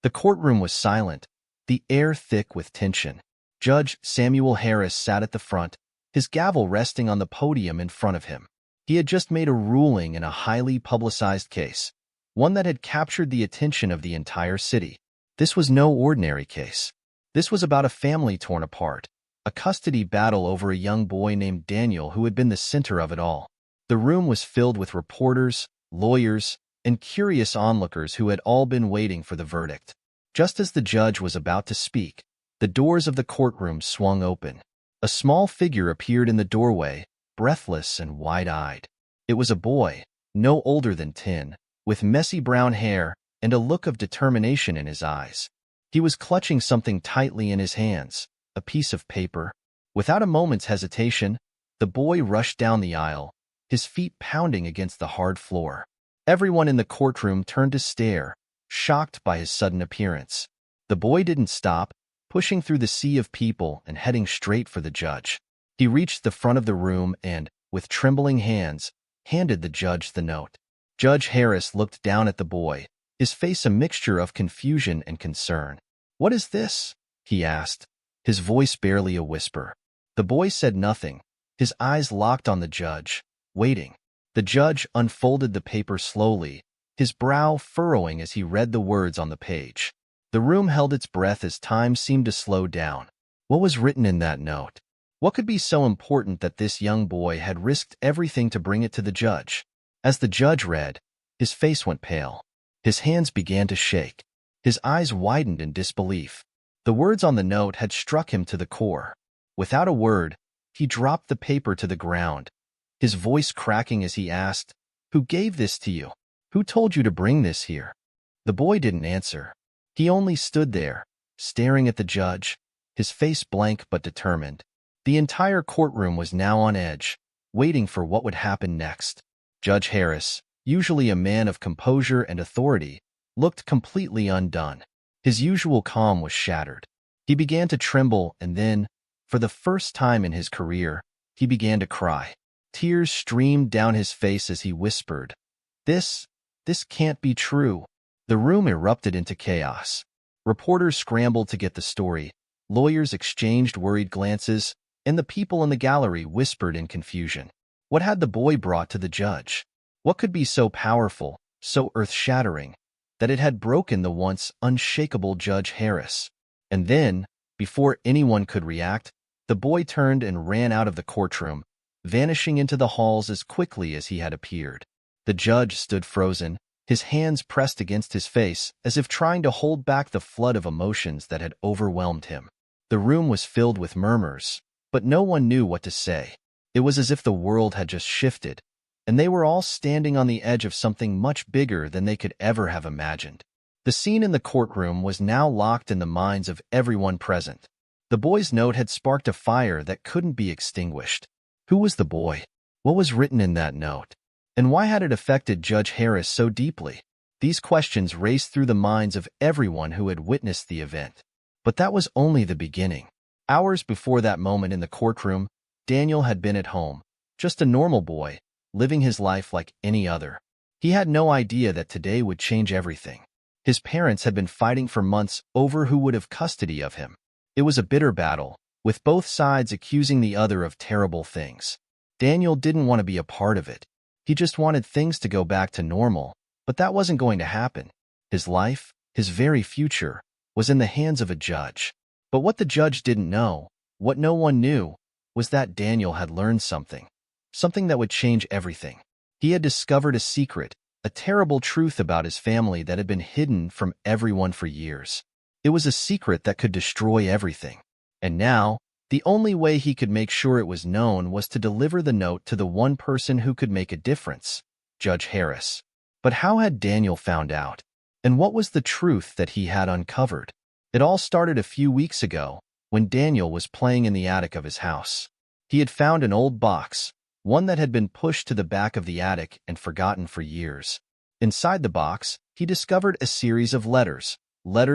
The courtroom was silent, the air thick with tension. Judge Samuel Harris sat at the front, his gavel resting on the podium in front of him. He had just made a ruling in a highly publicized case, one that had captured the attention of the entire city. This was no ordinary case. This was about a family torn apart, a custody battle over a young boy named Daniel who had been the center of it all. The room was filled with reporters, lawyers, and curious onlookers who had all been waiting for the verdict. Just as the judge was about to speak, the doors of the courtroom swung open. A small figure appeared in the doorway, breathless and wide-eyed. It was a boy, no older than 10, with messy brown hair and a look of determination in his eyes. He was clutching something tightly in his hands, a piece of paper. Without a moment's hesitation, the boy rushed down the aisle, his feet pounding against the hard floor. Everyone in the courtroom turned to stare, shocked by his sudden appearance. The boy didn't stop, pushing through the sea of people and heading straight for the judge. He reached the front of the room and, with trembling hands, handed the judge the note. Judge Harris looked down at the boy, his face a mixture of confusion and concern. "What is this?" he asked, his voice barely a whisper. The boy said nothing, his eyes locked on the judge, waiting. The judge unfolded the paper slowly, his brow furrowing as he read the words on the page. The room held its breath as time seemed to slow down. What was written in that note? What could be so important that this young boy had risked everything to bring it to the judge? As the judge read, his face went pale. His hands began to shake. His eyes widened in disbelief. The words on the note had struck him to the core. Without a word, he dropped the paper to the ground, his voice cracking as he asked, "Who gave this to you? Who told you to bring this here?" The boy didn't answer. He only stood there, staring at the judge, his face blank but determined. The entire courtroom was now on edge, waiting for what would happen next. Judge Harris, usually a man of composure and authority, looked completely undone. His usual calm was shattered. He began to tremble and then, for the first time in his career, he began to cry. Tears streamed down his face as he whispered, This can't be true." The room erupted into chaos. Reporters scrambled to get the story, lawyers exchanged worried glances, and the people in the gallery whispered in confusion. What had the boy brought to the judge? What could be so powerful, so earth-shattering, that it had broken the once unshakable Judge Harris? And then, before anyone could react, the boy turned and ran out of the courtroom, vanishing into the halls as quickly as he had appeared. The judge stood frozen, his hands pressed against his face as if trying to hold back the flood of emotions that had overwhelmed him. The room was filled with murmurs, but no one knew what to say. It was as if the world had just shifted, and they were all standing on the edge of something much bigger than they could ever have imagined. The scene in the courtroom was now locked in the minds of everyone present. The boy's note had sparked a fire that couldn't be extinguished. Who was the boy? What was written in that note? And why had it affected Judge Harris so deeply? These questions raced through the minds of everyone who had witnessed the event. But that was only the beginning. Hours before that moment in the courtroom, Daniel had been at home, just a normal boy, living his life like any other. He had no idea that today would change everything. His parents had been fighting for months over who would have custody of him. It was a bitter battle, with both sides accusing the other of terrible things. Daniel didn't want to be a part of it. He just wanted things to go back to normal, but that wasn't going to happen. His life, his very future, was in the hands of a judge. But what the judge didn't know, what no one knew, was that Daniel had learned something that would change everything. He had discovered a secret, a terrible truth about his family that had been hidden from everyone for years. It was a secret that could destroy everything. And now, the only way he could make sure it was known was to deliver the note to the one person who could make a difference, Judge Harris. But how had Daniel found out? And what was the truth that he had uncovered? It all started a few weeks ago, when Daniel was playing in the attic of his house. He had found an old box, one that had been pushed to the back of the attic and forgotten for years. Inside the box, he discovered a series of letters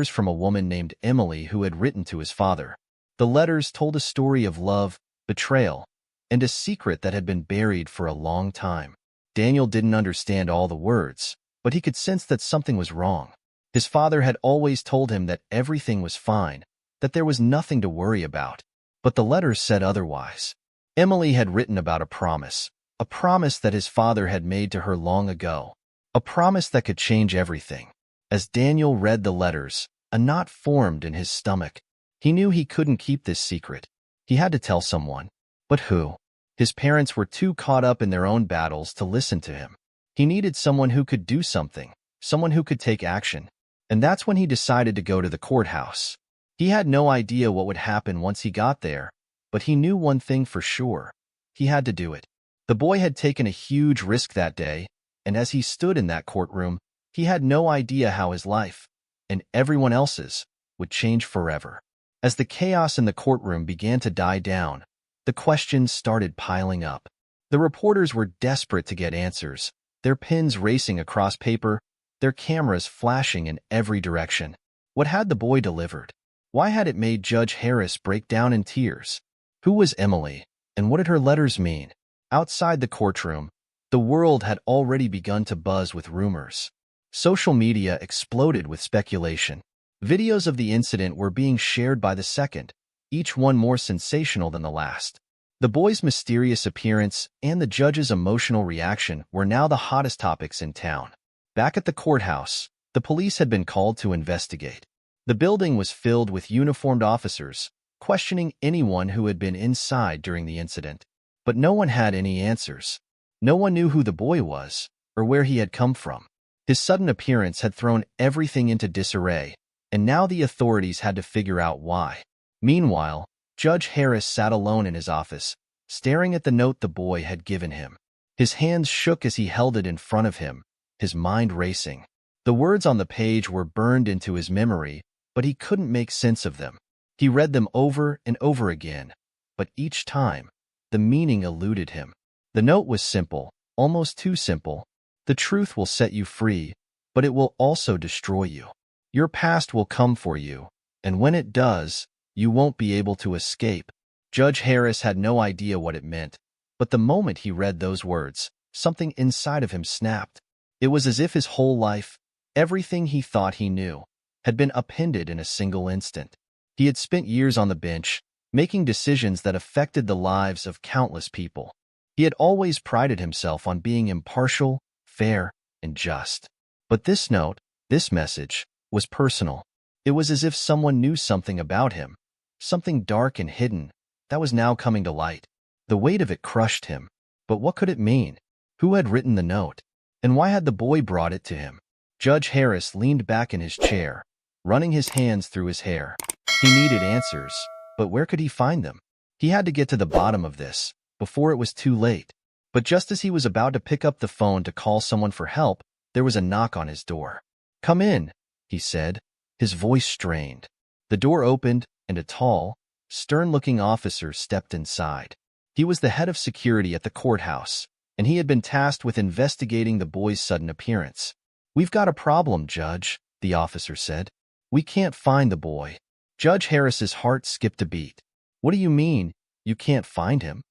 from a woman named Emily who had written to his father. The letters told a story of love, betrayal, and a secret that had been buried for a long time. Daniel didn't understand all the words, but he could sense that something was wrong. His father had always told him that everything was fine, that there was nothing to worry about. But the letters said otherwise. Emily had written about a promise that his father had made to her long ago, a promise that could change everything. As Daniel read the letters, a knot formed in his stomach. He knew he couldn't keep this secret. He had to tell someone. But who? His parents were too caught up in their own battles to listen to him. He needed someone who could do something, someone who could take action. And that's when he decided to go to the courthouse. He had no idea what would happen once he got there, but he knew one thing for sure. He had to do it. The boy had taken a huge risk that day, and as he stood in that courtroom, he had no idea how his life, and everyone else's, would change forever. As the chaos in the courtroom began to die down, the questions started piling up. The reporters were desperate to get answers, their pens racing across paper, their cameras flashing in every direction. What had the boy delivered? Why had it made Judge Harris break down in tears? Who was Emily, and what did her letters mean? Outside the courtroom, the world had already begun to buzz with rumors. Social media exploded with speculation. Videos of the incident were being shared by the second, each one more sensational than the last. The boy's mysterious appearance and the judge's emotional reaction were now the hottest topics in town. Back at the courthouse, the police had been called to investigate. The building was filled with uniformed officers, questioning anyone who had been inside during the incident. But no one had any answers. No one knew who the boy was, or where he had come from. His sudden appearance had thrown everything into disarray, and now the authorities had to figure out why. Meanwhile, Judge Harris sat alone in his office, staring at the note the boy had given him. His hands shook as he held it in front of him, his mind racing. The words on the page were burned into his memory, but he couldn't make sense of them. He read them over and over again, but each time, the meaning eluded him. The note was simple, almost too simple. The truth will set you free, but it will also destroy you. Your past will come for you, and when it does, you won't be able to escape. Judge Harris had no idea what it meant, but the moment he read those words, something inside of him snapped. It was as if his whole life, everything he thought he knew, had been upended in a single instant. He had spent years on the bench, making decisions that affected the lives of countless people. He had always prided himself on being impartial, fair, and just. But this note, this message, was personal. It was as if someone knew something about him, something dark and hidden, that was now coming to light. The weight of it crushed him. But what could it mean? Who had written the note? And why had the boy brought it to him? Judge Harris leaned back in his chair, running his hands through his hair. He needed answers, but where could he find them? He had to get to the bottom of this, before it was too late. But just as he was about to pick up the phone to call someone for help, there was a knock on his door. "Come in," he said, his voice strained. The door opened, and a tall, stern-looking officer stepped inside. He was the head of security at the courthouse, and he had been tasked with investigating the boy's sudden appearance. "We've got a problem, Judge," the officer said. "We can't find the boy." Judge Harris's heart skipped a beat. "What do you mean, you can't find him?"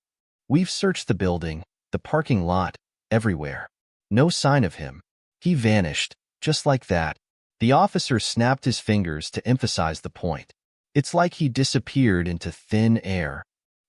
"We've searched the building, the parking lot, everywhere. No sign of him. He vanished, just like that." The officer snapped his fingers to emphasize the point. "It's like he disappeared into thin air."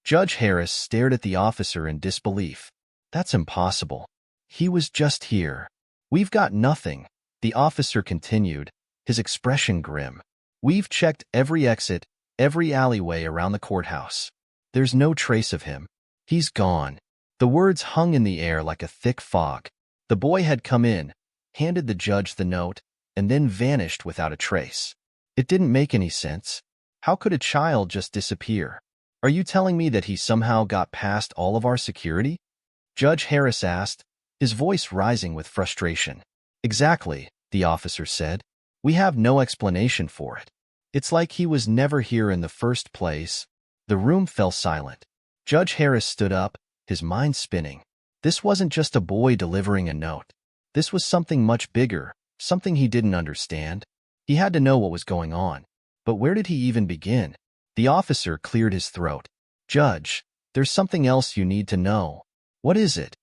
Judge Harris stared at the officer in disbelief. "That's impossible. He was just here." "We've got nothing," the officer continued, his expression grim. "We've checked every exit, every alleyway around the courthouse. There's no trace of him. He's gone." The words hung in the air like a thick fog. The boy had come in, handed the judge the note, and then vanished without a trace. It didn't make any sense. How could a child just disappear? "Are you telling me that he somehow got past all of our security?" Judge Harris asked, his voice rising with frustration. "Exactly," the officer said. "We have no explanation for it. It's like he was never here in the first place." The room fell silent. Judge Harris stood up, his mind spinning. This wasn't just a boy delivering a note. This was something much bigger, something he didn't understand. He had to know what was going on. But where did he even begin? The officer cleared his throat. "Judge, there's something else you need to know." "What is it?"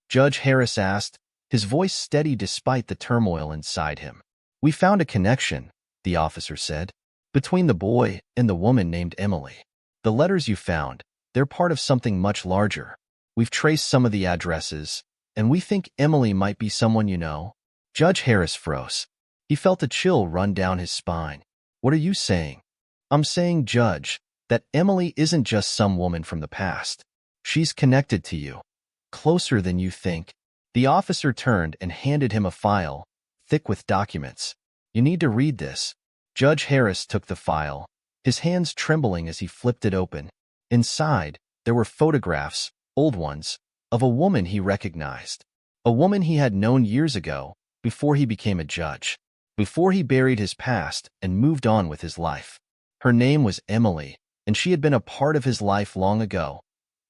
Judge Harris asked, his voice steady despite the turmoil inside him. We found a connection, the officer said, between the boy and the woman named Emily. The letters you found, they're part of something much larger. We've traced some of the addresses, and we think Emily might be someone you know. Judge Harris froze. He felt a chill run down his spine. What are you saying? I'm saying, Judge, that Emily isn't just some woman from the past. She's connected to you. Closer than you think. The officer turned and handed him a file, thick with documents. You need to read this. Judge Harris took the file, his hands trembling as he flipped it open. Inside, there were photographs, old ones, of a woman he recognized. A woman he had known years ago, before he became a judge. Before he buried his past and moved on with his life. Her name was Emily, and she had been a part of his life long ago.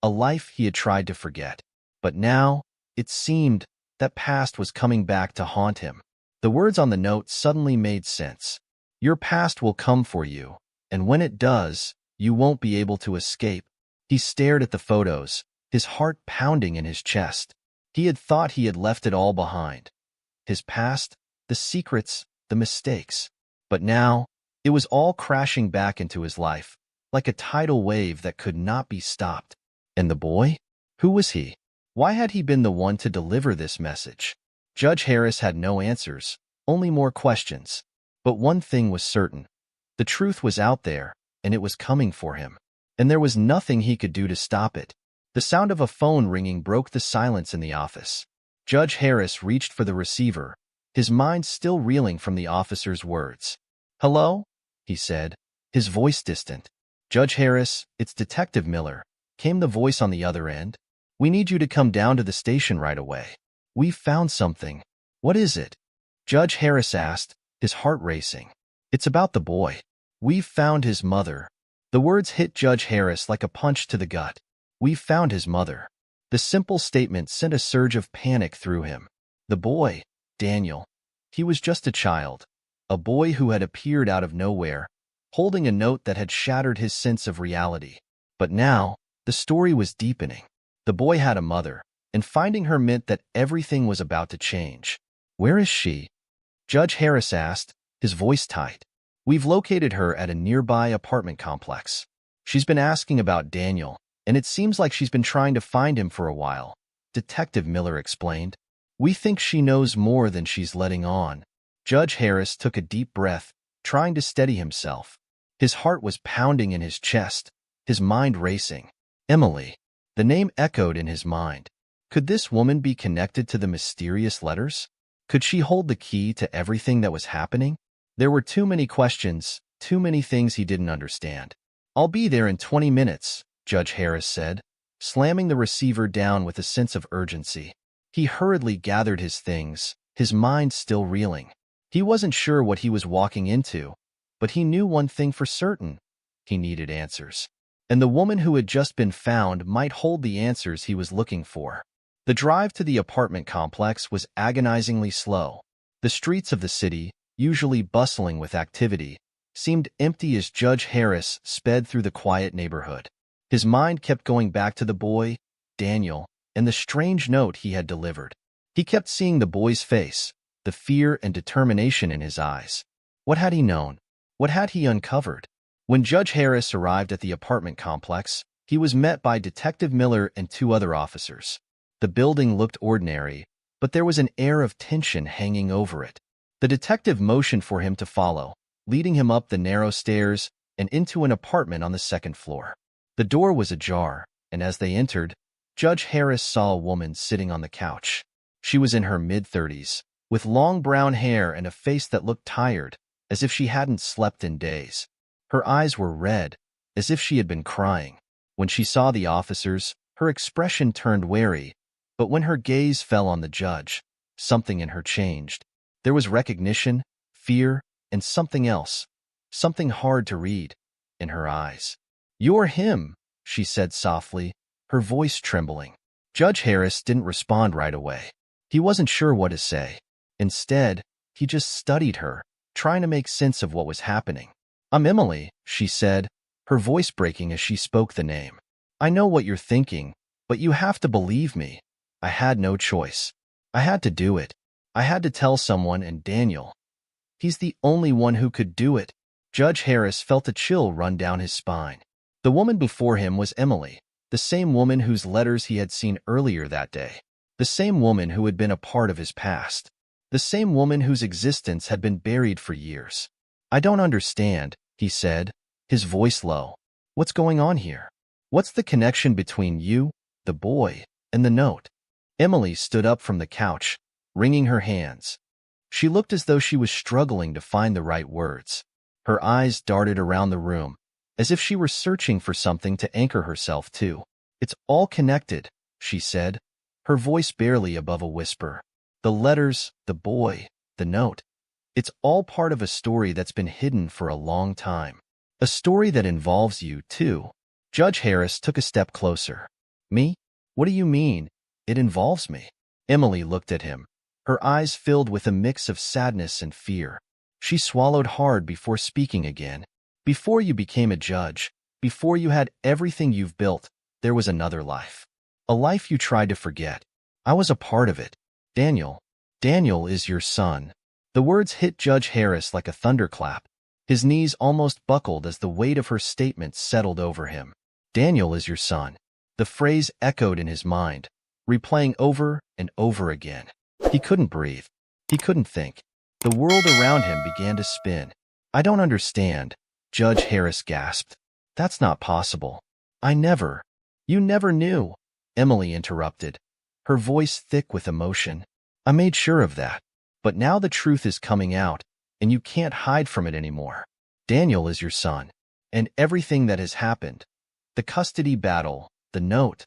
A life he had tried to forget. But now, it seemed, that past was coming back to haunt him. The words on the note suddenly made sense. Your past will come for you, and when it does, you won't be able to escape. He stared at the photos, his heart pounding in his chest. He had thought he had left it all behind. His past, the secrets, the mistakes. But now, it was all crashing back into his life, like a tidal wave that could not be stopped. And the boy? Who was he? Why had he been the one to deliver this message? Judge Harris had no answers, only more questions. But one thing was certain. The truth was out there, and it was coming for him. And there was nothing he could do to stop it. The sound of a phone ringing broke the silence in the office. Judge Harris reached for the receiver, his mind still reeling from the officer's words. Hello? He said, his voice distant. Judge Harris, it's Detective Miller, came the voice on the other end. We need you to come down to the station right away. We've found something. What is it? Judge Harris asked, his heart racing. It's about the boy. We've found his mother. The words hit Judge Harris like a punch to the gut. We've found his mother. The simple statement sent a surge of panic through him. The boy, Daniel. He was just a child. A boy who had appeared out of nowhere, holding a note that had shattered his sense of reality. But now, the story was deepening. The boy had a mother, and finding her meant that everything was about to change. Where is she? Judge Harris asked, his voice tight. We've located her at a nearby apartment complex. She's been asking about Daniel, and it seems like she's been trying to find him for a while, Detective Miller explained. We think she knows more than she's letting on. Judge Harris took a deep breath, trying to steady himself. His heart was pounding in his chest, his mind racing. Emily. The name echoed in his mind. Could this woman be connected to the mysterious letters? Could she hold the key to everything that was happening? There were too many questions, too many things he didn't understand. I'll be there in 20 minutes, Judge Harris said, slamming the receiver down with a sense of urgency. He hurriedly gathered his things, his mind still reeling. He wasn't sure what he was walking into, but he knew one thing for certain. He needed answers. And the woman who had just been found might hold the answers he was looking for. The drive to the apartment complex was agonizingly slow. The streets of the city, usually bustling with activity, seemed empty as Judge Harris sped through the quiet neighborhood. His mind kept going back to the boy, Daniel, and the strange note he had delivered. He kept seeing the boy's face, the fear and determination in his eyes. What had he known? What had he uncovered? When Judge Harris arrived at the apartment complex, he was met by Detective Miller and two other officers. The building looked ordinary, but there was an air of tension hanging over it. The detective motioned for him to follow, leading him up the narrow stairs and into an apartment on the second floor. The door was ajar, and as they entered, Judge Harris saw a woman sitting on the couch. She was in her mid-30s, with long brown hair and a face that looked tired, as if she hadn't slept in days. Her eyes were red, as if she had been crying. When she saw the officers, her expression turned wary, but when her gaze fell on the judge, something in her changed. There was recognition, fear, and something else, something hard to read, in her eyes. "You're him," she said softly, her voice trembling. Judge Harris didn't respond right away. He wasn't sure what to say. Instead, he just studied her, trying to make sense of what was happening. "I'm Emily," she said, her voice breaking as she spoke the name. "I know what you're thinking, but you have to believe me. I had no choice. I had to do it. I had to tell someone, and Daniel." He's the only one who could do it. Judge Harris felt a chill run down his spine. The woman before him was Emily, the same woman whose letters he had seen earlier that day. The same woman who had been a part of his past. The same woman whose existence had been buried for years. "I don't understand," he said, his voice low. "What's going on here? What's the connection between you, the boy, and the note?" Emily stood up from the couch, wringing her hands. She looked as though she was struggling to find the right words. Her eyes darted around the room, as if she were searching for something to anchor herself to. "It's all connected," she said, her voice barely above a whisper. "The letters, the boy, the note. It's all part of a story that's been hidden for a long time. A story that involves you, too." Judge Harris took a step closer. "Me? What do you mean, it involves me?" Emily looked at him, her eyes filled with a mix of sadness and fear. She swallowed hard before speaking again. "Before you became a judge, before you had everything you've built, there was another life. A life you tried to forget. I was a part of it. Daniel. Daniel is your son." The words hit Judge Harris like a thunderclap. His knees almost buckled as the weight of her statement settled over him. "Daniel is your son." The phrase echoed in his mind, replaying over and over again. He couldn't breathe. He couldn't think. The world around him began to spin. "I don't understand," Judge Harris gasped. "That's not possible. You never knew," Emily interrupted, her voice thick with emotion. "I made sure of that. But now the truth is coming out, and you can't hide from it anymore. Daniel is your son. And everything that has happened, the custody battle, the note,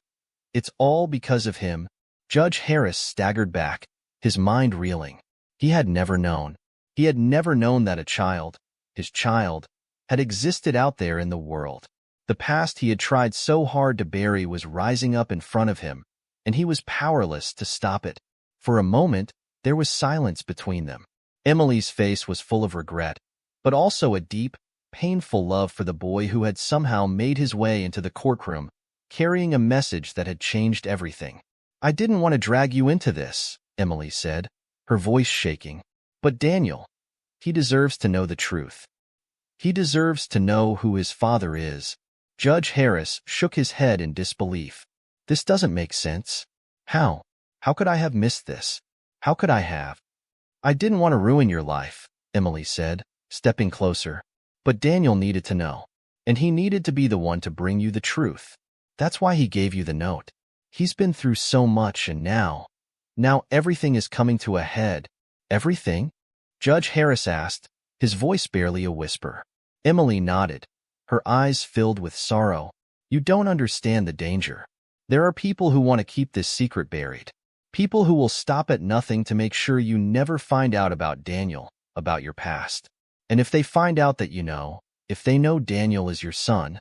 it's all because of him." Judge Harris staggered back, his mind reeling. He had never known. He had never known that a child, his child, had existed out there in the world. The past he had tried so hard to bury was rising up in front of him, and he was powerless to stop it. For a moment, there was silence between them. Emily's face was full of regret, but also a deep, painful love for the boy who had somehow made his way into the courtroom, carrying a message that had changed everything. "I didn't want to drag you into this," Emily said, her voice shaking. "But Daniel, he deserves to know the truth. He deserves to know who his father is." Judge Harris shook his head in disbelief. "This doesn't make sense. How? How could I have missed this? How could I have?" "I didn't want to ruin your life," Emily said, stepping closer. "But Daniel needed to know. And he needed to be the one to bring you the truth. That's why he gave you the note. He's been through so much, and now everything is coming to a head." "Everything?" Judge Harris asked, his voice barely a whisper. Emily nodded, her eyes filled with sorrow. "You don't understand the danger. There are people who want to keep this secret buried. People who will stop at nothing to make sure you never find out about Daniel, about your past. And if they find out that if they know Daniel is your son."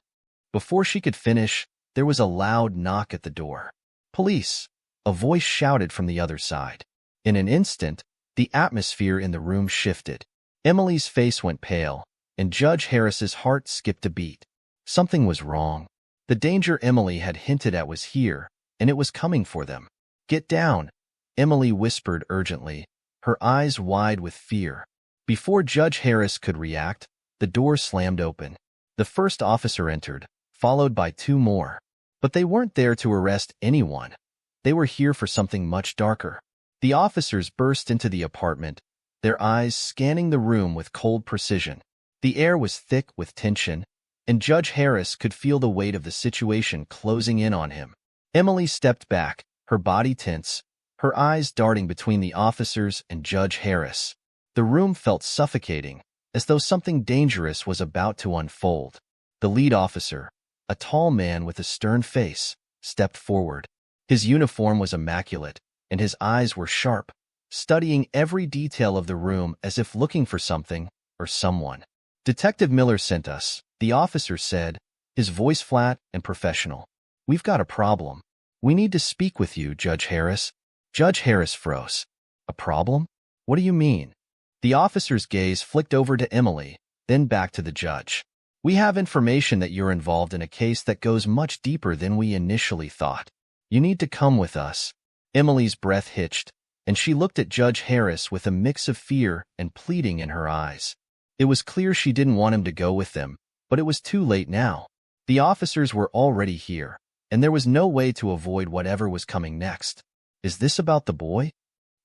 Before she could finish, there was a loud knock at the door. "Police!" a voice shouted from the other side. In an instant, the atmosphere in the room shifted. Emily's face went pale, and Judge Harris's heart skipped a beat. Something was wrong. The danger Emily had hinted at was here, and it was coming for them. "Get down," Emily whispered urgently, her eyes wide with fear. Before Judge Harris could react, the door slammed open. The first officer entered, followed by two more. But they weren't there to arrest anyone. They were here for something much darker. The officers burst into the apartment, their eyes scanning the room with cold precision. The air was thick with tension, and Judge Harris could feel the weight of the situation closing in on him. Emily stepped back, her body tense, her eyes darting between the officers and Judge Harris. The room felt suffocating, as though something dangerous was about to unfold. The lead officer, a tall man with a stern face, stepped forward. His uniform was immaculate, and his eyes were sharp, studying every detail of the room as if looking for something or someone. "Detective Miller sent us," the officer said, his voice flat and professional. "We've got a problem. We need to speak with you, Judge Harris." Judge Harris froze. "A problem? What do you mean?" The officer's gaze flicked over to Emily, then back to the judge. "We have information that you're involved in a case that goes much deeper than we initially thought. You need to come with us." Emily's breath hitched, and she looked at Judge Harris with a mix of fear and pleading in her eyes. It was clear she didn't want him to go with them, but it was too late now. The officers were already here, and there was no way to avoid whatever was coming next. "Is this about the boy?"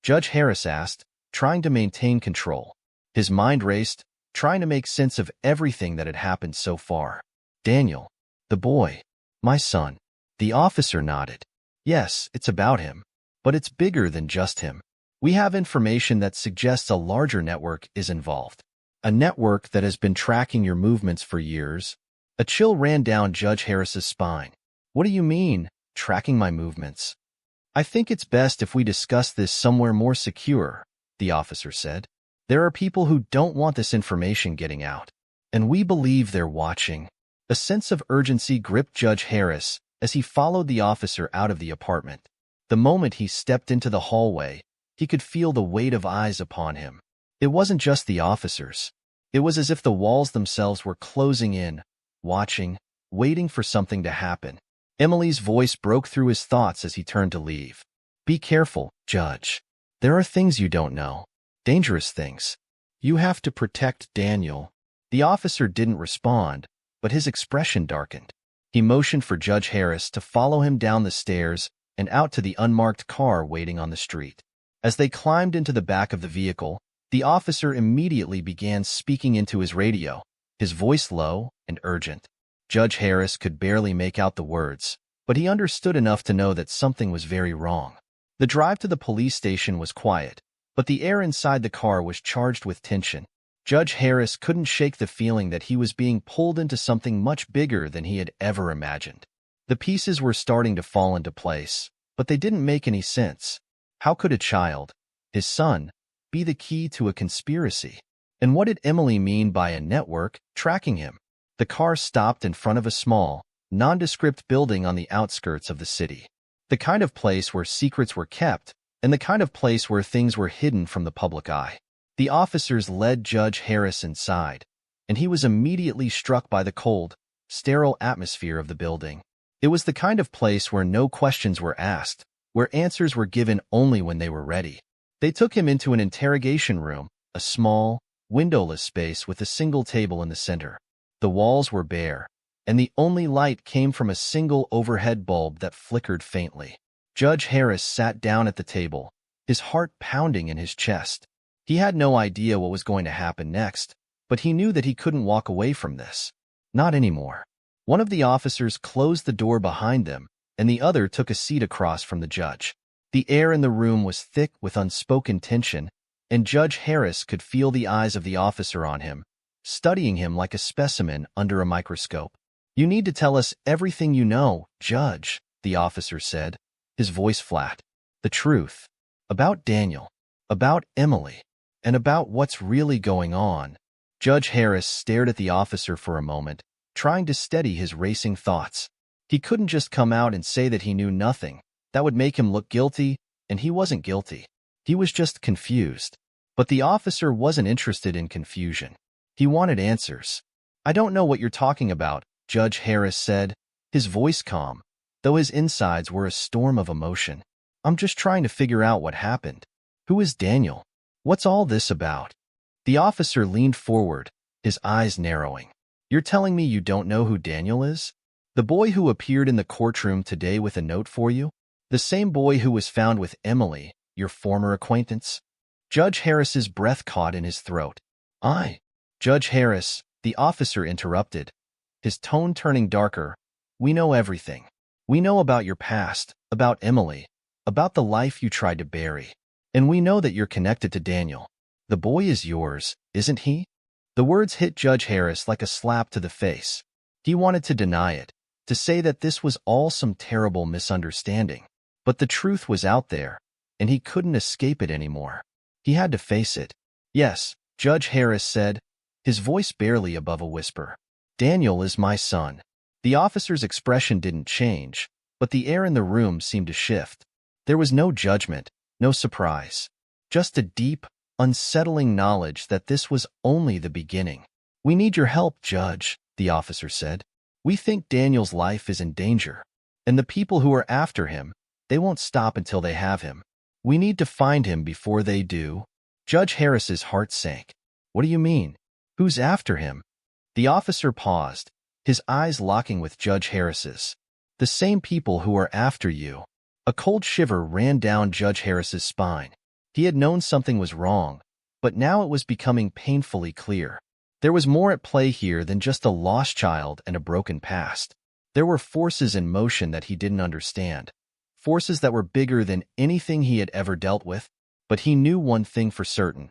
Judge Harris asked, trying to maintain control. His mind raced, trying to make sense of everything that had happened so far. "Daniel, the boy, my son." The officer nodded. "Yes, it's about him. But it's bigger than just him. We have information that suggests a larger network is involved. A network that has been tracking your movements for years." A chill ran down Judge Harris's spine. "What do you mean, tracking my movements?" "I think it's best if we discuss this somewhere more secure," the officer said. "There are people who don't want this information getting out, and we believe they're watching." A sense of urgency gripped Judge Harris as he followed the officer out of the apartment. The moment he stepped into the hallway, he could feel the weight of eyes upon him. It wasn't just the officers. It was as if the walls themselves were closing in, watching, waiting for something to happen. Emily's voice broke through his thoughts as he turned to leave. "Be careful, Judge. There are things you don't know. Dangerous things. You have to protect Daniel." The officer didn't respond, but his expression darkened. He motioned for Judge Harris to follow him down the stairs and out to the unmarked car waiting on the street. As they climbed into the back of the vehicle, the officer immediately began speaking into his radio, his voice low and urgent. Judge Harris could barely make out the words, but he understood enough to know that something was very wrong. The drive to the police station was quiet, but the air inside the car was charged with tension. Judge Harris couldn't shake the feeling that he was being pulled into something much bigger than he had ever imagined. The pieces were starting to fall into place, but they didn't make any sense. How could a child, his son, be the key to a conspiracy? And what did Emily mean by a network tracking him? The car stopped in front of a small, nondescript building on the outskirts of the city. The kind of place where secrets were kept, and the kind of place where things were hidden from the public eye. The officers led Judge Harris inside, and he was immediately struck by the cold, sterile atmosphere of the building. It was the kind of place where no questions were asked, where answers were given only when they were ready. They took him into an interrogation room, a small, windowless space with a single table in the center. The walls were bare, and the only light came from a single overhead bulb that flickered faintly. Judge Harris sat down at the table, his heart pounding in his chest. He had no idea what was going to happen next, but he knew that he couldn't walk away from this. Not anymore. One of the officers closed the door behind them, and the other took a seat across from the judge. The air in the room was thick with unspoken tension, and Judge Harris could feel the eyes of the officer on him, studying him like a specimen under a microscope. "You need to tell us everything you know, Judge," the officer said, his voice flat. "The truth. About Daniel. About Emily. And about what's really going on." Judge Harris stared at the officer for a moment, trying to steady his racing thoughts. He couldn't just come out and say that he knew nothing. That would make him look guilty, and he wasn't guilty. He was just confused. But the officer wasn't interested in confusion. He wanted answers. "I don't know what you're talking about," Judge Harris said, his voice calm, though his insides were a storm of emotion. "I'm just trying to figure out what happened. Who is Daniel? What's all this about?" The officer leaned forward, his eyes narrowing. "You're telling me you don't know who Daniel is? The boy who appeared in the courtroom today with a note for you? The same boy who was found with Emily, your former acquaintance?" Judge Harris's breath caught in his throat. Judge Harris," the officer interrupted, his tone turning darker. "We know everything. We know about your past, about Emily, about the life you tried to bury. And we know that you're connected to Daniel. The boy is yours, isn't he?" The words hit Judge Harris like a slap to the face. He wanted to deny it, to say that this was all some terrible misunderstanding. But the truth was out there, and he couldn't escape it anymore. He had to face it. "Yes," Judge Harris said, his voice barely above a whisper. "Daniel is my son." The officer's expression didn't change, but the air in the room seemed to shift. There was no judgment, no surprise, just a deep, unsettling knowledge that this was only the beginning. "We need your help, Judge," the officer said. "We think Daniel's life is in danger, and the people who are after him, they won't stop until they have him. We need to find him before they do. Judge Harris's heart sank. What do you mean? Who's after him? The officer paused, his eyes locking with Judge Harris's. The same people who are after you. A cold shiver ran down Judge Harris's spine. He had known something was wrong, but now it was becoming painfully clear. There was more at play here than just a lost child and a broken past. There were forces in motion that he didn't understand, forces that were bigger than anything he had ever dealt with. But he knew one thing for certain.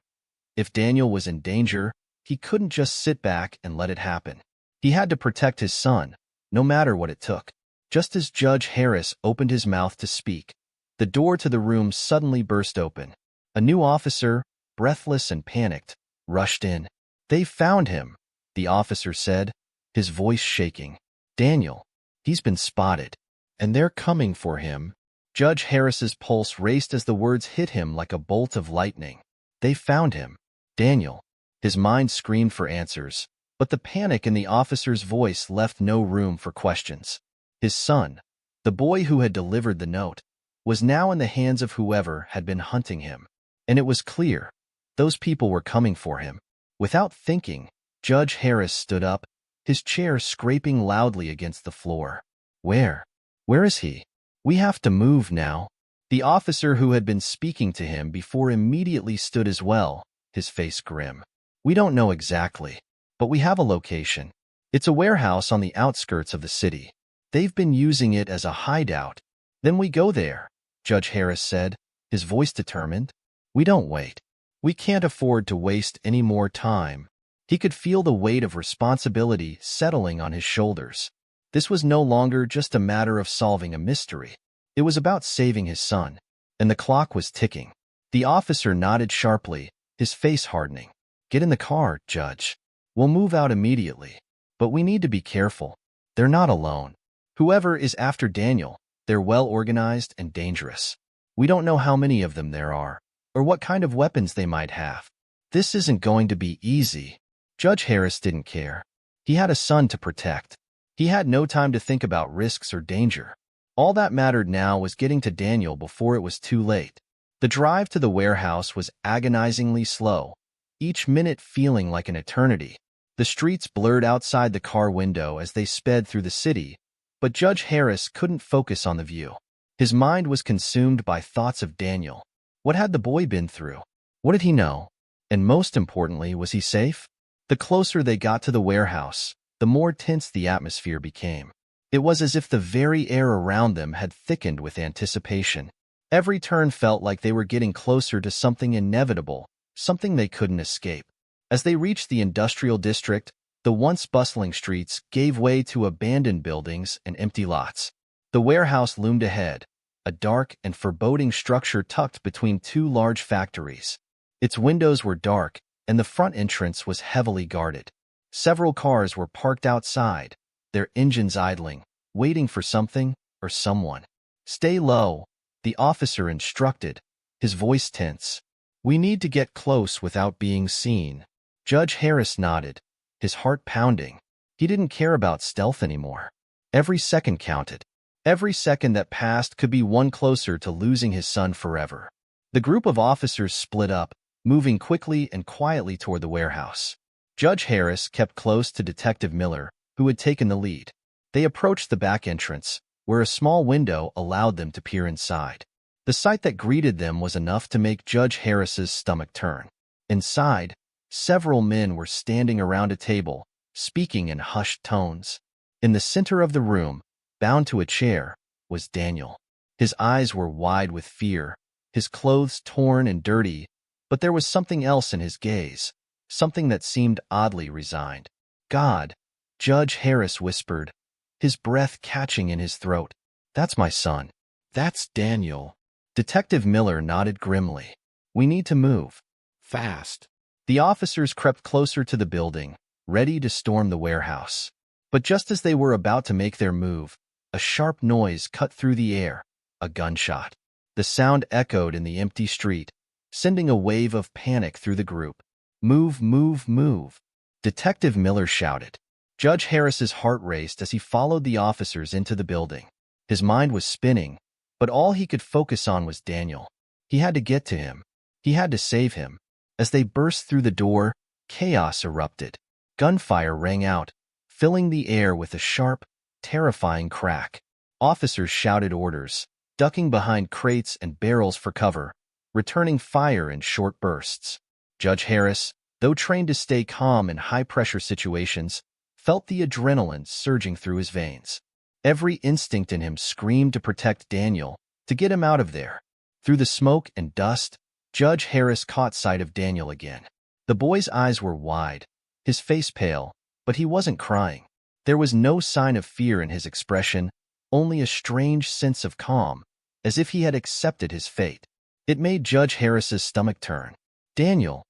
If Daniel was in danger, he couldn't just sit back and let it happen. He had to protect his son, no matter what it took. Just as Judge Harris opened his mouth to speak, the door to the room suddenly burst open. A new officer, breathless and panicked, rushed in. "They found him," the officer said, his voice shaking. "Daniel, he's been spotted, and they're coming for him." Judge Harris's pulse raced as the words hit him like a bolt of lightning. They found him. Daniel. His mind screamed for answers, but the panic in the officer's voice left no room for questions. His son, the boy who had delivered the note, was now in the hands of whoever had been hunting him. And it was clear. Those people were coming for him. Without thinking, Judge Harris stood up, his chair scraping loudly against the floor. Where is he? We have to move now. The officer who had been speaking to him before immediately stood as well, his face grim. We don't know exactly, but we have a location. It's a warehouse on the outskirts of the city. They've been using it as a hideout. Then we go there, Judge Harris said, his voice determined. We don't wait. We can't afford to waste any more time. He could feel the weight of responsibility settling on his shoulders. This was no longer just a matter of solving a mystery. It was about saving his son, and the clock was ticking. The officer nodded sharply, his face hardening. Get in the car, Judge. We'll move out immediately. But we need to be careful. They're not alone. Whoever is after Daniel, they're well-organized and dangerous. We don't know how many of them there are, or what kind of weapons they might have. This isn't going to be easy. Judge Harris didn't care. He had a son to protect. He had no time to think about risks or danger. All that mattered now was getting to Daniel before it was too late. The drive to the warehouse was agonizingly slow, each minute feeling like an eternity. The streets blurred outside the car window as they sped through the city, but Judge Harris couldn't focus on the view. His mind was consumed by thoughts of Daniel. What had the boy been through? What did he know? And most importantly, was he safe? The closer they got to the warehouse, the more tense the atmosphere became. It was as if the very air around them had thickened with anticipation. Every turn felt like they were getting closer to something inevitable, something they couldn't escape. As they reached the industrial district, the once bustling streets gave way to abandoned buildings and empty lots. The warehouse loomed ahead, a dark and foreboding structure tucked between two large factories. Its windows were dark, and the front entrance was heavily guarded. Several cars were parked outside, their engines idling, waiting for something or someone. Stay low, the officer instructed, his voice tense. We need to get close without being seen. Judge Harris nodded, his heart pounding. He didn't care about stealth anymore. Every second counted. Every second that passed could be one closer to losing his son forever. The group of officers split up, moving quickly and quietly toward the warehouse. Judge Harris kept close to Detective Miller, who had taken the lead. They approached the back entrance, where a small window allowed them to peer inside. The sight that greeted them was enough to make Judge Harris's stomach turn. Inside, several men were standing around a table, speaking in hushed tones. In the center of the room, bound to a chair, was Daniel. His eyes were wide with fear, his clothes torn and dirty, but there was something else in his gaze, something that seemed oddly resigned. God, Judge Harris whispered, his breath catching in his throat. That's my son. That's Daniel. Detective Miller nodded grimly. We need to move. Fast. The officers crept closer to the building, ready to storm the warehouse. But just as they were about to make their move, a sharp noise cut through the air, a gunshot. The sound echoed in the empty street, sending a wave of panic through the group. Move, move, move. Detective Miller shouted. Judge Harris's heart raced as he followed the officers into the building. His mind was spinning, but all he could focus on was Daniel. He had to get to him. He had to save him. As they burst through the door, chaos erupted. Gunfire rang out, filling the air with a sharp, terrifying crack. Officers shouted orders, ducking behind crates and barrels for cover, returning fire in short bursts. Judge Harris, though trained to stay calm in high-pressure situations, felt the adrenaline surging through his veins. Every instinct in him screamed to protect Daniel, to get him out of there. Through the smoke and dust, Judge Harris caught sight of Daniel again. The boy's eyes were wide, his face pale, but he wasn't crying. There was no sign of fear in his expression, only a strange sense of calm, as if he had accepted his fate. It made Judge Harris's stomach turn. "Daniel,"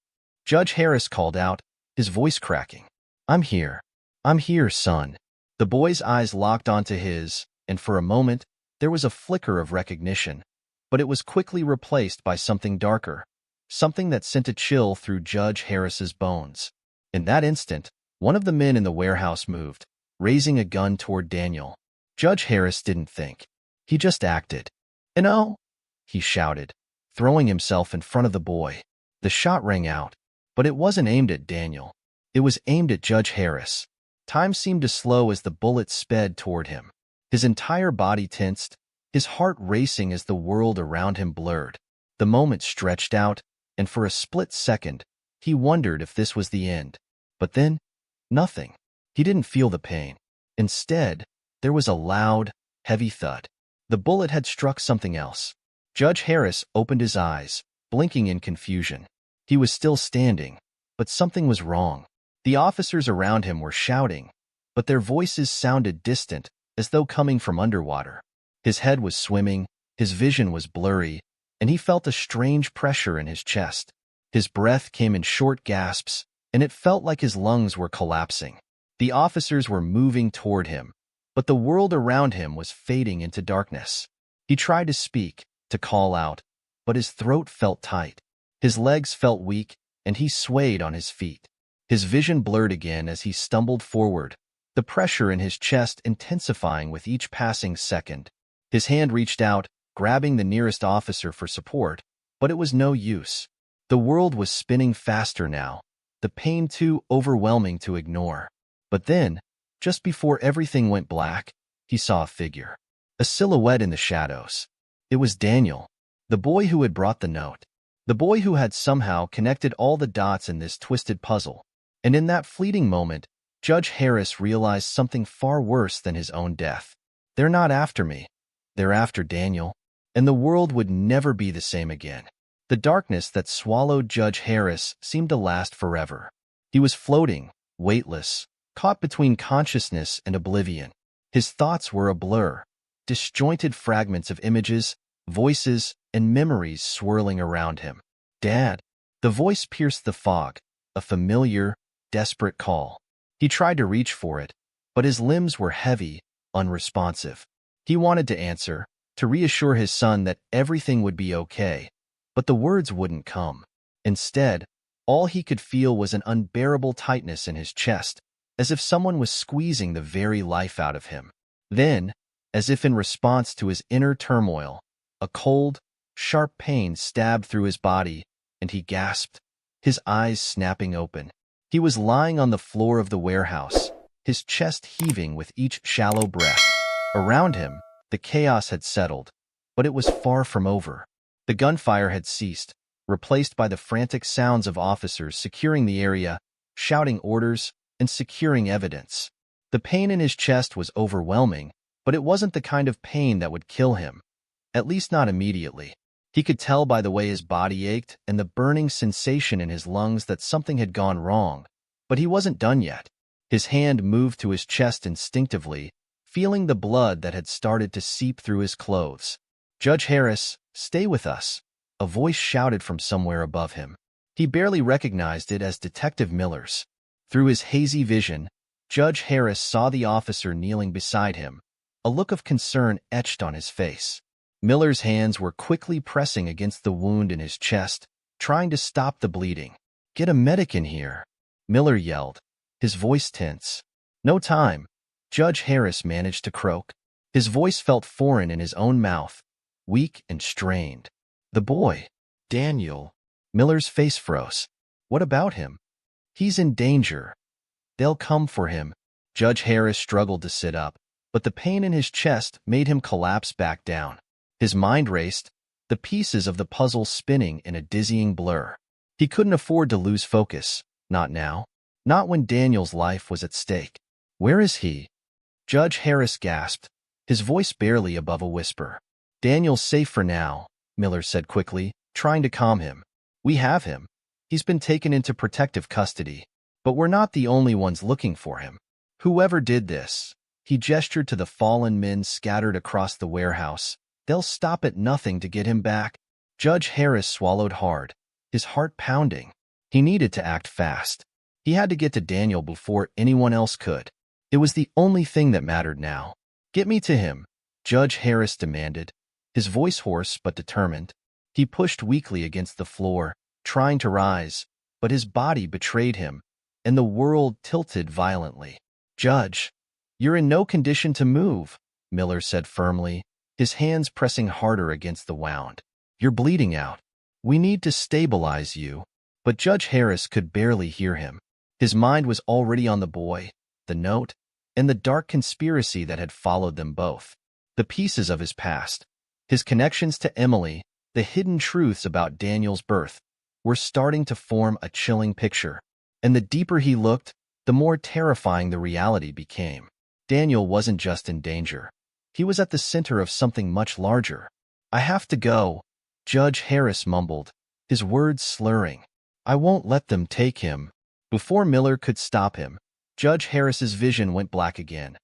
Judge Harris called out, his voice cracking. "I'm here. I'm here, son." The boy's eyes locked onto his, and for a moment, there was a flicker of recognition, but it was quickly replaced by something darker, something that sent a chill through Judge Harris's bones. In that instant, one of the men in the warehouse moved, raising a gun toward Daniel. Judge Harris didn't think. He just acted. "No!" he shouted, throwing himself in front of the boy. The shot rang out, but it wasn't aimed at Daniel. It was aimed at Judge Harris. Time seemed to slow as the bullet sped toward him. His entire body tensed, his heart racing as the world around him blurred. The moment stretched out, and for a split second, he wondered if this was the end. But then, nothing. He didn't feel the pain. Instead, there was a loud, heavy thud. The bullet had struck something else. Judge Harris opened his eyes, blinking in confusion. He was still standing, but something was wrong. The officers around him were shouting, but their voices sounded distant, as though coming from underwater. His head was swimming, his vision was blurry, and he felt a strange pressure in his chest. His breath came in short gasps, and it felt like his lungs were collapsing. The officers were moving toward him, but the world around him was fading into darkness. He tried to speak, to call out, but his throat felt tight. His legs felt weak, and he swayed on his feet. His vision blurred again as he stumbled forward, the pressure in his chest intensifying with each passing second. His hand reached out, grabbing the nearest officer for support, but it was no use. The world was spinning faster now, the pain too overwhelming to ignore. But then, just before everything went black, he saw a figure, a silhouette in the shadows. It was Daniel, the boy who had brought the note, the boy who had somehow connected all the dots in this twisted puzzle. And in that fleeting moment, Judge Harris realized something far worse than his own death. They're not after me. They're after Daniel. And the world would never be the same again. The darkness that swallowed Judge Harris seemed to last forever. He was floating, weightless, caught between consciousness and oblivion. His thoughts were a blur, disjointed fragments of images, voices, and memories swirling around him. "Dad!" The voice pierced the fog, a familiar, desperate call. He tried to reach for it, but his limbs were heavy, unresponsive. He wanted to answer, to reassure his son that everything would be okay, but the words wouldn't come. Instead, all he could feel was an unbearable tightness in his chest, as if someone was squeezing the very life out of him. Then, as if in response to his inner turmoil, a cold, sharp pain stabbed through his body, and he gasped, his eyes snapping open. He was lying on the floor of the warehouse, his chest heaving with each shallow breath. Around him, the chaos had settled, but it was far from over. The gunfire had ceased, replaced by the frantic sounds of officers securing the area, shouting orders, and securing evidence. The pain in his chest was overwhelming, but it wasn't the kind of pain that would kill him, at least not immediately. He could tell by the way his body ached and the burning sensation in his lungs that something had gone wrong, but he wasn't done yet. His hand moved to his chest instinctively, feeling the blood that had started to seep through his clothes. "Judge Harris, stay with us," a voice shouted from somewhere above him. He barely recognized it as Detective Miller's. Through his hazy vision, Judge Harris saw the officer kneeling beside him, a look of concern etched on his face. Miller's hands were quickly pressing against the wound in his chest, trying to stop the bleeding. "Get a medic in here," Miller yelled, his voice tense. "No time," Judge Harris managed to croak. His voice felt foreign in his own mouth, weak and strained. "The boy," Daniel. Miller's face froze. What about him? He's in danger. They'll come for him. Judge Harris struggled to sit up, but the pain in his chest made him collapse back down. His mind raced, the pieces of the puzzle spinning in a dizzying blur. He couldn't afford to lose focus, not now, not when Daniel's life was at stake. Where is he? Judge Harris gasped, his voice barely above a whisper. Daniel's safe for now, Miller said quickly, trying to calm him. We have him. He's been taken into protective custody, but we're not the only ones looking for him. Whoever did this, he gestured to the fallen men scattered across the warehouse. They'll stop at nothing to get him back. Judge Harris swallowed hard, his heart pounding. He needed to act fast. He had to get to Daniel before anyone else could. It was the only thing that mattered now. Get me to him, Judge Harris demanded, his voice hoarse but determined. He pushed weakly against the floor, trying to rise, but his body betrayed him, and the world tilted violently. Judge, you're in no condition to move, Miller said firmly, his hands pressing harder against the wound. You're bleeding out. We need to stabilize you. But Judge Harris could barely hear him. His mind was already on the boy, the note, and the dark conspiracy that had followed them both. The pieces of his past, his connections to Emily, the hidden truths about Daniel's birth, were starting to form a chilling picture. And the deeper he looked, the more terrifying the reality became. Daniel wasn't just in danger. He was at the center of something much larger. I have to go, Judge Harris mumbled, his words slurring. I won't let them take him. Before Miller could stop him, Judge Harris's vision went black again.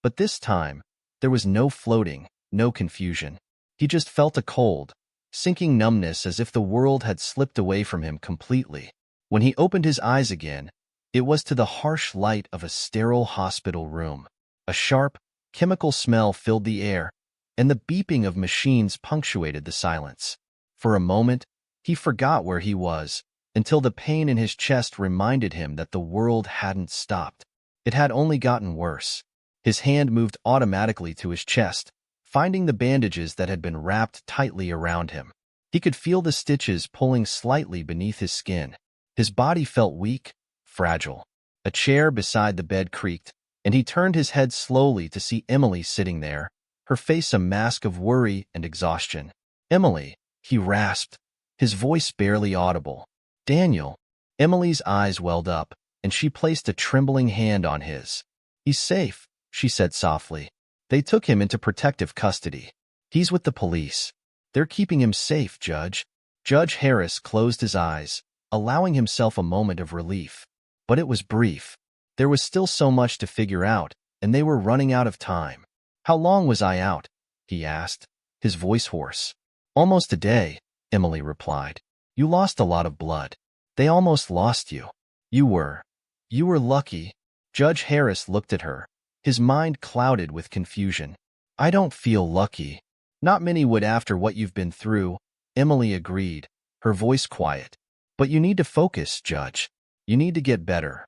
But this time, there was no floating, no confusion. He just felt a cold, sinking numbness as if the world had slipped away from him completely. When he opened his eyes again, it was to the harsh light of a sterile hospital room. A sharp, chemical smell filled the air, and the beeping of machines punctuated the silence. For a moment, he forgot where he was, until the pain in his chest reminded him that the world hadn't stopped. It had only gotten worse. His hand moved automatically to his chest, finding the bandages that had been wrapped tightly around him. He could feel the stitches pulling slightly beneath his skin. His body felt weak, fragile. A chair beside the bed creaked, and he turned his head slowly to see Emily sitting there, her face a mask of worry and exhaustion. Emily, he rasped, his voice barely audible. Daniel. Emily's eyes welled up, and she placed a trembling hand on his. He's safe, she said softly. They took him into protective custody. He's with the police. They're keeping him safe, Judge. Judge Harris closed his eyes, allowing himself a moment of relief. But it was brief. There was still so much to figure out, and they were running out of time. How long was I out? He asked, his voice hoarse. Almost a day, Emily replied. You lost a lot of blood. They almost lost you. You were lucky. Judge Harris looked at her, his mind clouded with confusion. I don't feel lucky. Not many would after what you've been through, Emily agreed, her voice quiet. But you need to focus, Judge. You need to get better.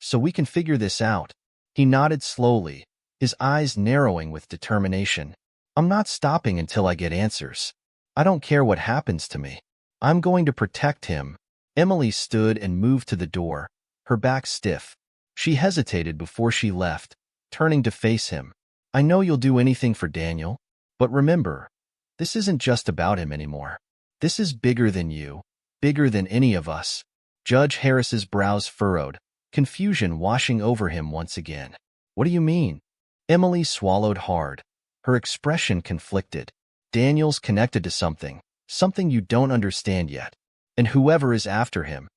So we can figure this out. He nodded slowly, his eyes narrowing with determination. I'm not stopping until I get answers. I don't care what happens to me. I'm going to protect him. Emily stood and moved to the door, her back stiff. She hesitated before she left, turning to face him. I know you'll do anything for Daniel, but remember, this isn't just about him anymore. This is bigger than you, bigger than any of us. Judge Harris's brows furrowed, confusion washing over him once again. What do you mean? Emily swallowed hard, her expression conflicted. Daniel's connected to something you don't understand yet. And whoever is after him,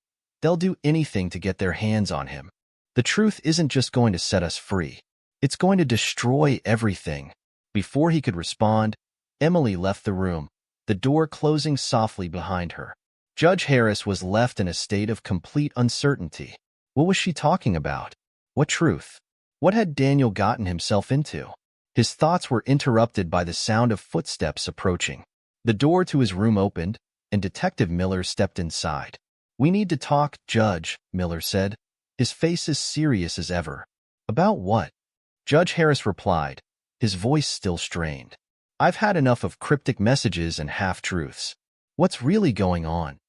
they'll do anything to get their hands on him. The truth isn't just going to set us free. It's going to destroy everything. Before he could respond, Emily left the room, the door closing softly behind her. Judge Harris was left in a state of complete uncertainty. What was she talking about? What truth? What had Daniel gotten himself into? His thoughts were interrupted by the sound of footsteps approaching. The door to his room opened, and Detective Miller stepped inside. We need to talk, Judge, Miller said, his face as serious as ever. About what? Judge Harris replied, his voice still strained. I've had enough of cryptic messages and half-truths. What's really going on?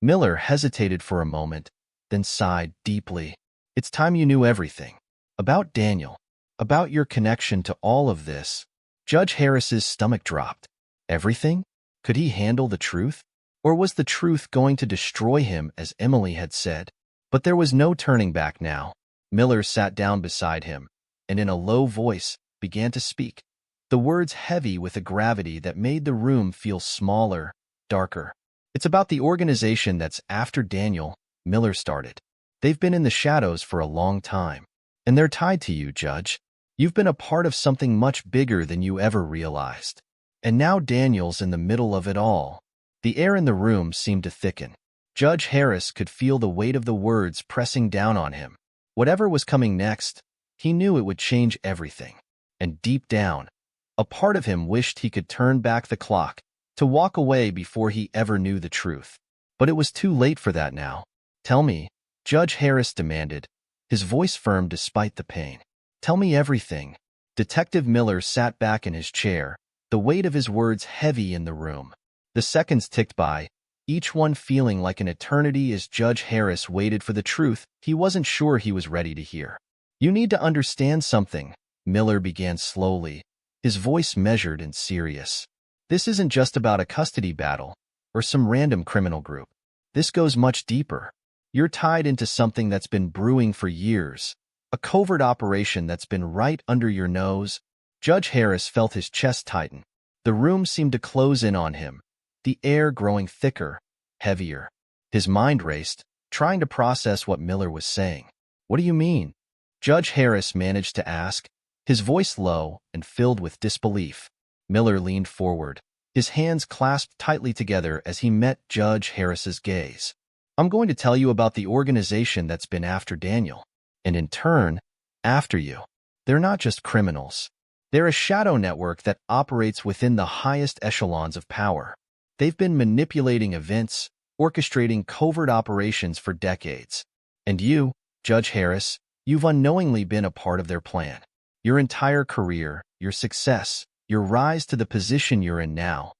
Miller hesitated for a moment, then sighed deeply. It's time you knew everything. About Daniel. About your connection to all of this. Judge Harris's stomach dropped. Everything? Could he handle the truth? Or was the truth going to destroy him, as Emily had said? But there was no turning back now. Miller sat down beside him, and in a low voice began to speak, the words heavy with a gravity that made the room feel smaller, darker. It's about the organization that's after Daniel, Miller started. They've been in the shadows for a long time, and they're tied to you, Judge. You've been a part of something much bigger than you ever realized. And now Daniel's in the middle of it all. The air in the room seemed to thicken. Judge Harris could feel the weight of the words pressing down on him. Whatever was coming next, he knew it would change everything. And deep down, a part of him wished he could turn back the clock, to walk away before he ever knew the truth. But it was too late for that now. Tell me, Judge Harris demanded, his voice firm despite the pain. Tell me everything. Detective Miller sat back in his chair, the weight of his words heavy in the room. The seconds ticked by, each one feeling like an eternity as Judge Harris waited for the truth he wasn't sure he was ready to hear. You need to understand something, Miller began slowly, his voice measured and serious. This isn't just about a custody battle or some random criminal group. This goes much deeper. You're tied into something that's been brewing for years, a covert operation that's been right under your nose. Judge Harris felt his chest tighten. The room seemed to close in on him, the air growing thicker, heavier. His mind raced, trying to process what Miller was saying. What do you mean? Judge Harris managed to ask, his voice low and filled with disbelief. Miller leaned forward, his hands clasped tightly together as he met Judge Harris's gaze. I'm going to tell you about the organization that's been after Daniel, and in turn, after you. They're not just criminals. They're a shadow network that operates within the highest echelons of power. They've been manipulating events, orchestrating covert operations for decades. And you, Judge Harris, you've unknowingly been a part of their plan. Your entire career, your success, your rise to the position you're in now.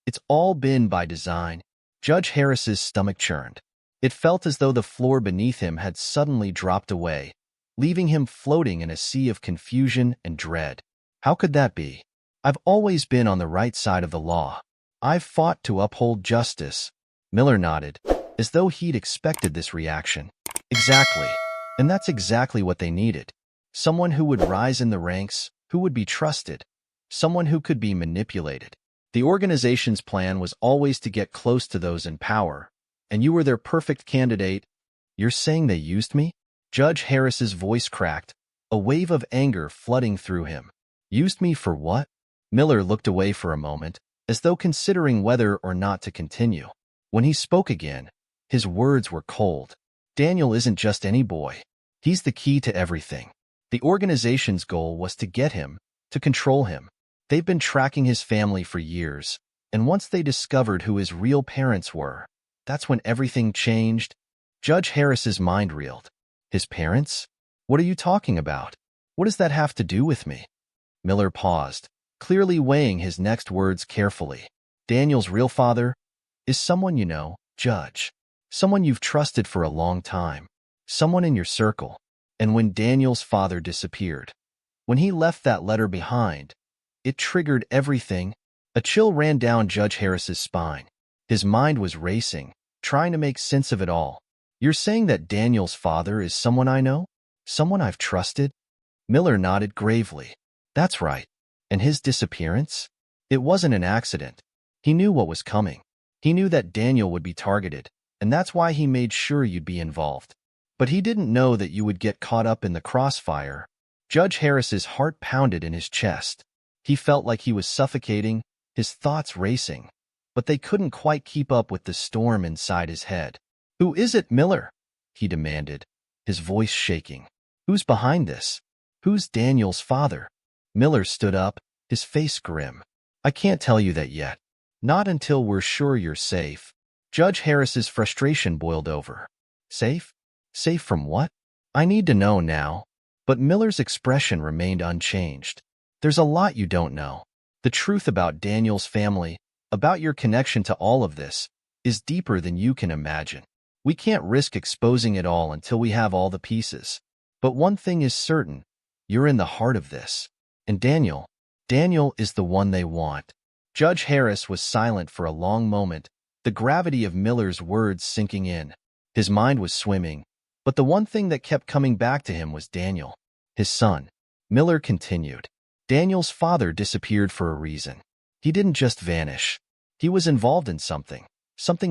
It's all been by design. Judge Harris's stomach churned. It felt as though the floor beneath him had suddenly dropped away, leaving him floating in a sea of confusion and dread. How could that be? I've always been on the right side of the law. I've fought to uphold justice. Miller nodded, as though he'd expected this reaction. Exactly. And that's exactly what they needed. Someone who would rise in the ranks, who would be trusted. Someone who could be manipulated. The organization's plan was always to get close to those in power, and you were their perfect candidate. You're saying they used me? Judge Harris's voice cracked, a wave of anger flooding through him. Used me for what? Miller looked away for a moment, as though considering whether or not to continue. When he spoke again, his words were cold. Daniel isn't just any boy. He's the key to everything. The organization's goal was to get him, to control him. They've been tracking his family for years, and once they discovered who his real parents were, that's when everything changed. Judge Harris's mind reeled. His parents? What are you talking about? What does that have to do with me? Miller paused, clearly weighing his next words carefully. Daniel's real father is someone you know, Judge. Someone you've trusted for a long time. Someone in your circle. And when Daniel's father disappeared, when he left that letter behind, it triggered everything. A chill ran down Judge Harris's spine. His mind was racing, trying to make sense of it all. You're saying that Daniel's father is someone I know? Someone I've trusted? Miller nodded gravely. That's right. And his disappearance? It wasn't an accident. He knew what was coming. He knew that Daniel would be targeted, and that's why he made sure you'd be involved. But he didn't know that you would get caught up in the crossfire. Judge Harris's heart pounded in his chest. He felt like he was suffocating, his thoughts racing, but they couldn't quite keep up with the storm inside his head. Who is it, Miller? He demanded, his voice shaking. Who's behind this? Who's Daniel's father? Miller stood up, his face grim. I can't tell you that yet. Not until we're sure you're safe. Judge Harris's frustration boiled over. Safe? Safe from what? I need to know now. But Miller's expression remained unchanged. There's a lot you don't know. The truth about Daniel's family, about your connection to all of this. is deeper than you can imagine. We can't risk exposing it all until we have all the pieces. But one thing is certain, you're in the heart of this. And Daniel is the one they want. Judge Harris was silent for a long moment, the gravity of Miller's words sinking in. His mind was swimming, but the one thing that kept coming back to him was Daniel, his son. Miller continued. Daniel's father disappeared for a reason. He didn't just vanish. He was involved in something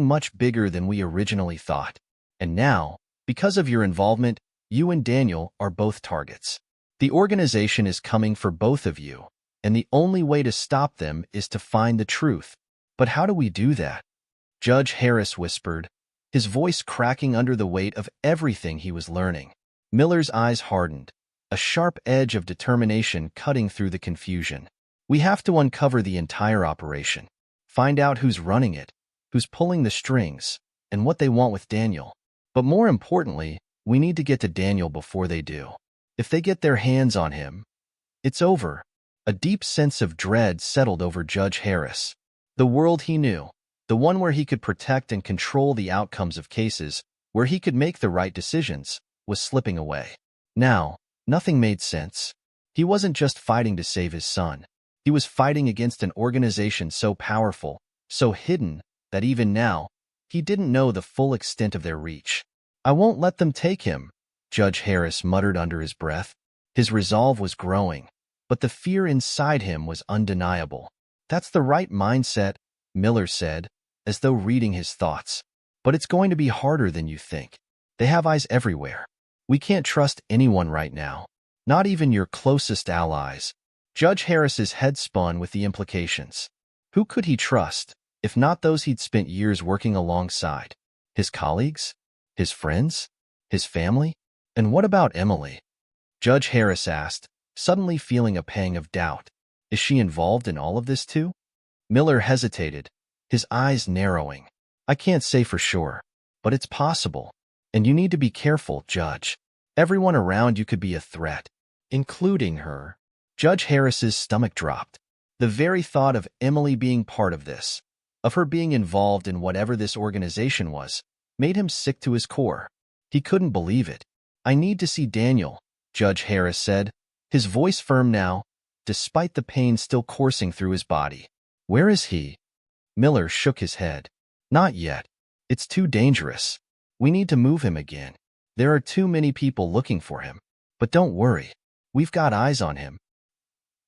much bigger than we originally thought. And now, because of your involvement, you and Daniel are both targets. The organization is coming for both of you, and the only way to stop them is to find the truth. But how do we do that? Judge Harris whispered, his voice cracking under the weight of everything he was learning. Miller's eyes hardened, a sharp edge of determination cutting through the confusion. We have to uncover the entire operation, find out who's running it, who's pulling the strings, and what they want with Daniel. But more importantly, we need to get to Daniel before they do. If they get their hands on him, it's over. A deep sense of dread settled over Judge Harris. The world he knew, the one where he could protect and control the outcomes of cases, where he could make the right decisions, was slipping away. Now, nothing made sense. He wasn't just fighting to save his son. He was fighting against an organization so powerful, so hidden, that even now, he didn't know the full extent of their reach. I won't let them take him, Judge Harris muttered under his breath. His resolve was growing, but the fear inside him was undeniable. That's the right mindset, Miller said, as though reading his thoughts. But it's going to be harder than you think. They have eyes everywhere. We can't trust anyone right now, not even your closest allies. Judge Harris's head spun with the implications. Who could he trust, if not those he'd spent years working alongside? His colleagues? His friends? His family? And what about Emily? Judge Harris asked, suddenly feeling a pang of doubt. Is she involved in all of this too? Miller hesitated, his eyes narrowing. I can't say for sure, but it's possible. And you need to be careful, Judge. Everyone around you could be a threat, including her. Judge Harris's stomach dropped. The very thought of Emily being part of this, of her being involved in whatever this organization was, made him sick to his core. He couldn't believe it. I need to see Daniel, Judge Harris said, his voice firm now, despite the pain still coursing through his body. Where is he? Miller shook his head. Not yet. It's too dangerous. We need to move him again. There are too many people looking for him. But don't worry. We've got eyes on him.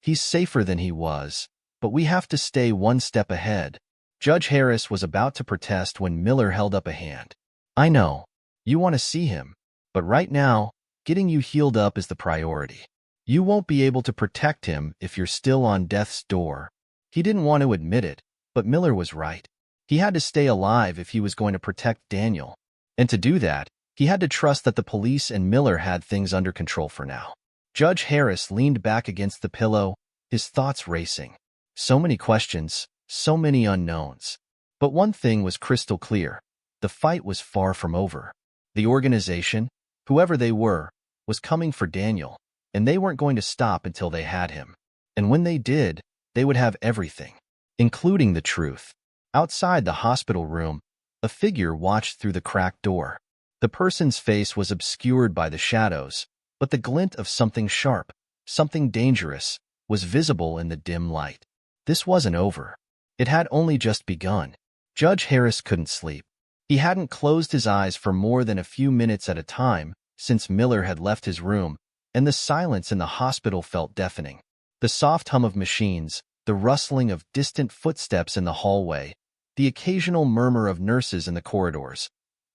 He's safer than he was, but we have to stay one step ahead. Judge Harris was about to protest when Miller held up a hand. I know. You want to see him. But right now, getting you healed up is the priority. You won't be able to protect him if you're still on death's door. He didn't want to admit it, but Miller was right. He had to stay alive if he was going to protect Daniel. And to do that, he had to trust that the police and Miller had things under control for now. Judge Harris leaned back against the pillow, his thoughts racing. So many questions, so many unknowns. But one thing was crystal clear. The fight was far from over. The organization, whoever they were, was coming for Daniel, and they weren't going to stop until they had him. And when they did, they would have everything, including the truth. Outside the hospital room, a figure watched through the cracked door. The person's face was obscured by the shadows, but the glint of something sharp, something dangerous, was visible in the dim light. This wasn't over. It had only just begun. Judge Harris couldn't sleep. He hadn't closed his eyes for more than a few minutes at a time since Miller had left his room, and the silence in the hospital felt deafening. The soft hum of machines, the rustling of distant footsteps in the hallway, the occasional murmur of nurses in the corridors,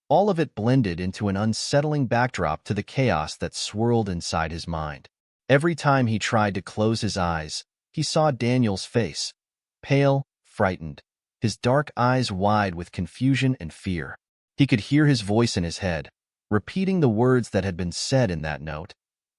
all of it blended into an unsettling backdrop to the chaos that swirled inside his mind. Every time he tried to close his eyes, he saw Daniel's face, pale, frightened, his dark eyes wide with confusion and fear. He could hear his voice in his head, repeating the words that had been said in that note.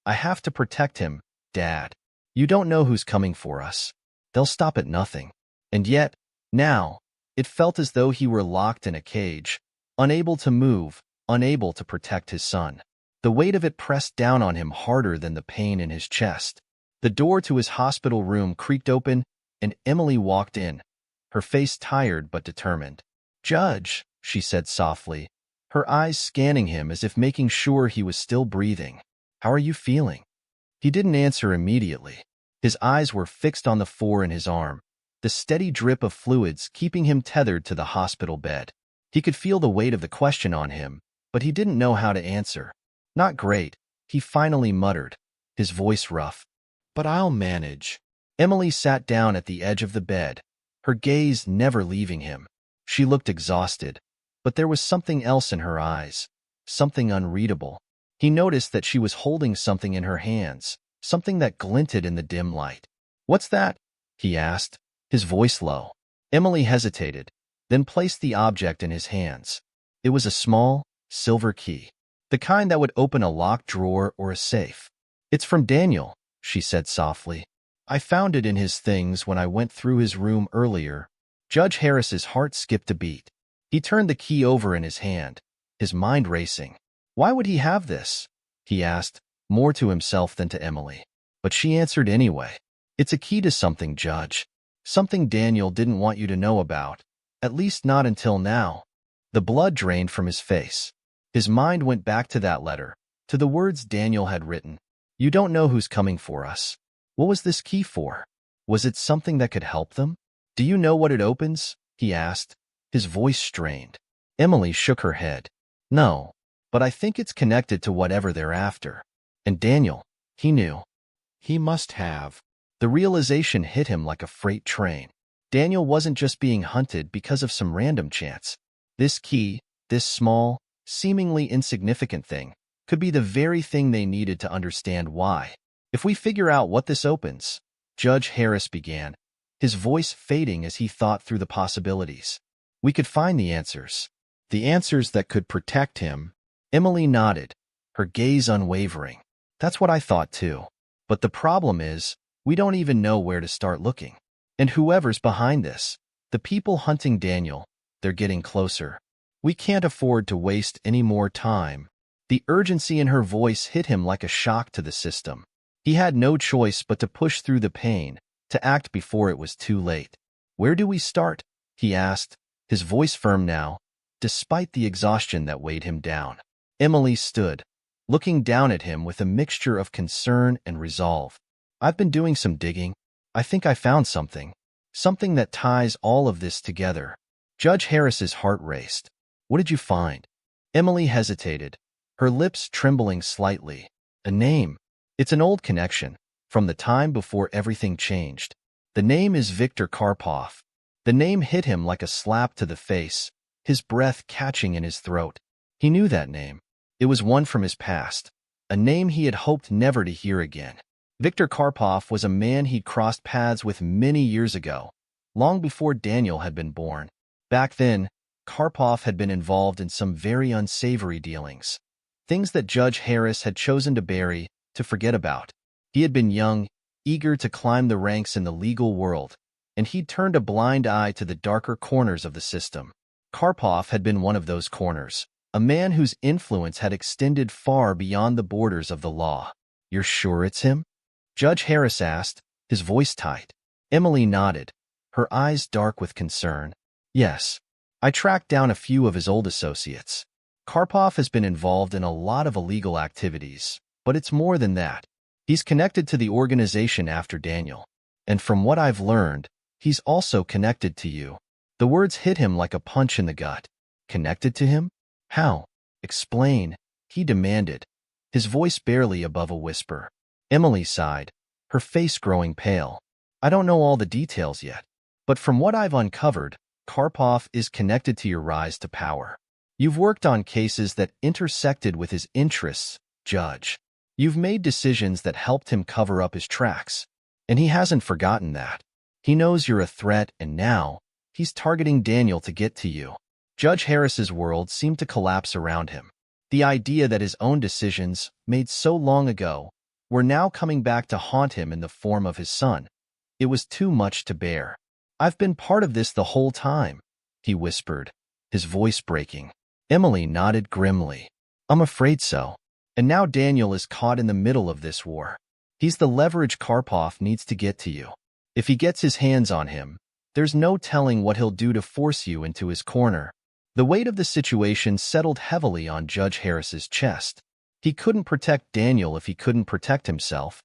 I have to protect him, Dad. You don't know who's coming for us. They'll stop at nothing. And yet, now, it felt as though he were locked in a cage, unable to move, unable to protect his son. The weight of it pressed down on him harder than the pain in his chest. The door to his hospital room creaked open, and Emily walked in, her face tired but determined. Judge, she said softly, her eyes scanning him as if making sure he was still breathing. How are you feeling? He didn't answer immediately. His eyes were fixed on the 4 in his arm, the steady drip of fluids keeping him tethered to the hospital bed. He could feel the weight of the question on him, but he didn't know how to answer. Not great, he finally muttered, his voice rough. But I'll manage. Emily sat down at the edge of the bed, her gaze never leaving him. She looked exhausted, but there was something else in her eyes, something unreadable. He noticed that she was holding something in her hands, something that glinted in the dim light. What's that? He asked, his voice low. Emily hesitated, then placed the object in his hands. It was a small, silver key, the kind that would open a locked drawer or a safe. It's from Daniel, she said softly. I found it in his things when I went through his room earlier. Judge Harris's heart skipped a beat. He turned the key over in his hand, his mind racing. Why would he have this? He asked, more to himself than to Emily. But she answered anyway. It's a key to something, Judge. Something Daniel didn't want you to know about, at least not until now. The blood drained from his face. His mind went back to that letter, to the words Daniel had written. You don't know who's coming for us. What was this key for? Was it something that could help them? Do you know what it opens? He asked, his voice strained. Emily shook her head. No, but I think it's connected to whatever they're after. And Daniel, he knew. He must have. The realization hit him like a freight train. Daniel wasn't just being hunted because of some random chance. This key, this small, seemingly insignificant thing, could be the very thing they needed to understand why. If we figure out what this opens, Judge Harris began, his voice fading as he thought through the possibilities. We could find the answers that could protect him. Emily nodded, her gaze unwavering. That's what I thought too. But the problem is, we don't even know where to start looking. And whoever's behind this, the people hunting Daniel, they're getting closer. We can't afford to waste any more time. The urgency in her voice hit him like a shock to the system. He had no choice but to push through the pain, to act before it was too late. Where do we start? He asked, his voice firm now, despite the exhaustion that weighed him down. Emily stood, looking down at him with a mixture of concern and resolve. I've been doing some digging. I think I found something. Something that ties all of this together. Judge Harris's heart raced. What did you find? Emily hesitated, her lips trembling slightly. A name. It's an old connection, from the time before everything changed. The name is Viktor Karpov. The name hit him like a slap to the face, his breath catching in his throat. He knew that name. It was one from his past, a name he had hoped never to hear again. Viktor Karpov was a man he'd crossed paths with many years ago, long before Daniel had been born. Back then, Karpov had been involved in some very unsavory dealings, things that Judge Harris had chosen to bury, to forget about. He had been young, eager to climb the ranks in the legal world, and he'd turned a blind eye to the darker corners of the system. Karpov had been one of those corners, a man whose influence had extended far beyond the borders of the law. You're sure it's him? Judge Harris asked, his voice tight. Emily nodded, her eyes dark with concern. Yes. I tracked down a few of his old associates. Karpov has been involved in a lot of illegal activities, but it's more than that. He's connected to the organization after Daniel. And from what I've learned, he's also connected to you. The words hit him like a punch in the gut. Connected to him? How? Explain, he demanded, his voice barely above a whisper. Emily sighed, her face growing pale. I don't know all the details yet, but from what I've uncovered, Karpov is connected to your rise to power. You've worked on cases that intersected with his interests, Judge. You've made decisions that helped him cover up his tracks, and he hasn't forgotten that. He knows you're a threat, and now, he's targeting Daniel to get to you. Judge Harris's world seemed to collapse around him. The idea that his own decisions, made so long ago, were now coming back to haunt him in the form of his son. It was too much to bear. I've been part of this the whole time, he whispered, his voice breaking. Emily nodded grimly. I'm afraid so. And now Daniel is caught in the middle of this war. He's the leverage Karpov needs to get to you. If he gets his hands on him, There's no telling what he'll do to force you into his corner. The weight of the situation settled heavily on Judge Harris's chest. He couldn't protect Daniel if he couldn't protect himself,